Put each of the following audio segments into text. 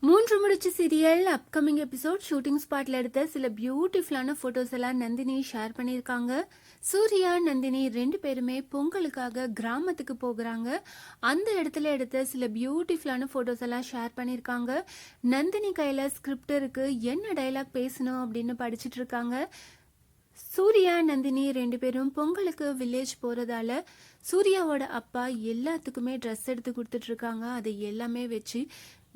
மூன்று முடிச்சு serial upcoming episode shooting ஸ்பாட்ல எடுத்த சில பியூட்டிஃபுல்லான போட்டோஸ் எல்லாம் நந்தினி ஷேர் பண்ணியிருக்காங்க. சூர்யா நந்தினி ரெண்டு பேருமே பொங்கலுக்காக கிராமத்துக்கு போகிறாங்க. அந்த இடத்துல எடுத்த சில பியூட்டிஃபுல்லான போட்டோஸ் எல்லாம் ஷேர் பண்ணியிருக்காங்க. நந்தினி கையில ஸ்கிரிப்ட் இருக்கு, என்ன டைலாக் பேசணும் அப்படின்னு படிச்சுட்டு இருக்காங்க. சூர்யா நந்தினி ரெண்டு பேரும் பொங்கலுக்கு வில்லேஜ் போறதால சூர்யாவோட அப்பா எல்லாத்துக்குமே ட்ரெஸ் எடுத்து கொடுத்துட்டு இருக்காங்க. அதை எல்லாமே வச்சு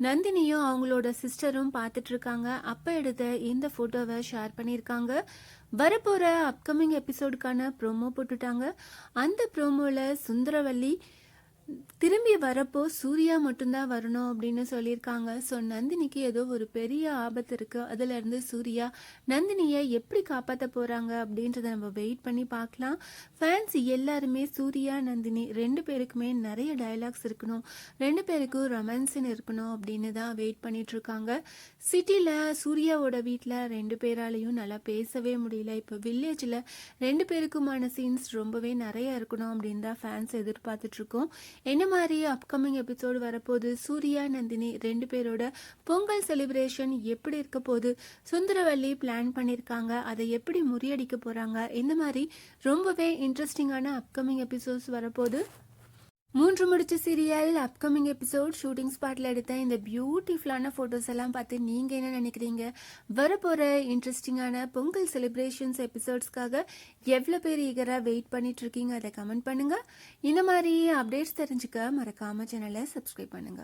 நந்தினியும் அவங்களோட சிஸ்டரும் பார்த்துட்டு இருக்காங்க. அப்ப எடுத்த இந்த போட்டோவை ஷேர் பண்ணியிருக்காங்க. வரப்போற அப்கமிங் எபிசோடுக்கான ப்ரோமோ போட்டுட்டாங்க. அந்த ப்ரோமோல சுந்தரவல்லி திரும்பி வரப்போ சூர்யா மட்டும்தான் வரணும் அப்படின்னு சொல்லியிருக்காங்க. ஸோ நந்தினிக்கு ஏதோ ஒரு பெரிய ஆபத்து இருக்கு, அதுல இருந்து சூர்யா நந்தினியை எப்படி காப்பாற்ற போறாங்க அப்படின்றத நம்ம வெயிட் பண்ணி பார்க்கலாம். ஃபேன்ஸ் எல்லாருமே சூர்யா நந்தினி ரெண்டு பேருக்குமே நிறைய டயலாக்ஸ் இருக்கணும், ரெண்டு பேருக்கும் ரொமான்ஸின் இருக்கணும் அப்படின்னு தான் வெயிட் பண்ணிட்டு இருக்காங்க. சிட்டில சூர்யாவோட வீட்டில் ரெண்டு பேராலையும் நல்லா பேசவே முடியல. இப்போ வில்லேஜில் ரெண்டு பேருக்குமான சீன்ஸ் ரொம்பவே நிறைய இருக்கணும் அப்படின்னு தான் ஃபேன்ஸ் எதிர்பார்த்துட்டு இருக்கோம். என்ன மாதிரி அப்கமிங் எபிசோடு வரப்போது, சூர்யா நந்தினி ரெண்டு பேரோட பொங்கல் செலிப்ரேஷன் எப்படி இருக்க போது, சுந்தரவல்லி பிளான் பண்ணியிருக்காங்க, அதை எப்படி முறியடிக்க போறாங்க, இந்த மாதிரி ரொம்பவே இன்ட்ரெஸ்டிங்கான அப்கமிங் எபிசோட்ஸ் வரப்போது. மூன்று முடிச்சு சீரியல் அப்கமிங் எபிசோட் ஷூட்டிங் ஸ்பாட்ல எடுத்த இந்த பியூட்டிஃபுல்லான போட்டோஸ் எல்லாம் பார்த்து நீங்க என்ன நினைக்கிறீங்க? வரப்போற இன்ட்ரெஸ்டிங்கான பொங்கல் செலிப்ரேஷன்ஸ் எபிசோட்ஸ்க்காக எவ்வளோ பேர் ஈகரா வெயிட் பண்ணிட்டு இருக்கீங்க, அதை கமெண்ட் பண்ணுங்க. இந்த மாதிரி அப்டேட்ஸ் தெரிஞ்சுக்க மறக்காம சேனலை சப்ஸ்கிரைப் பண்ணுங்க.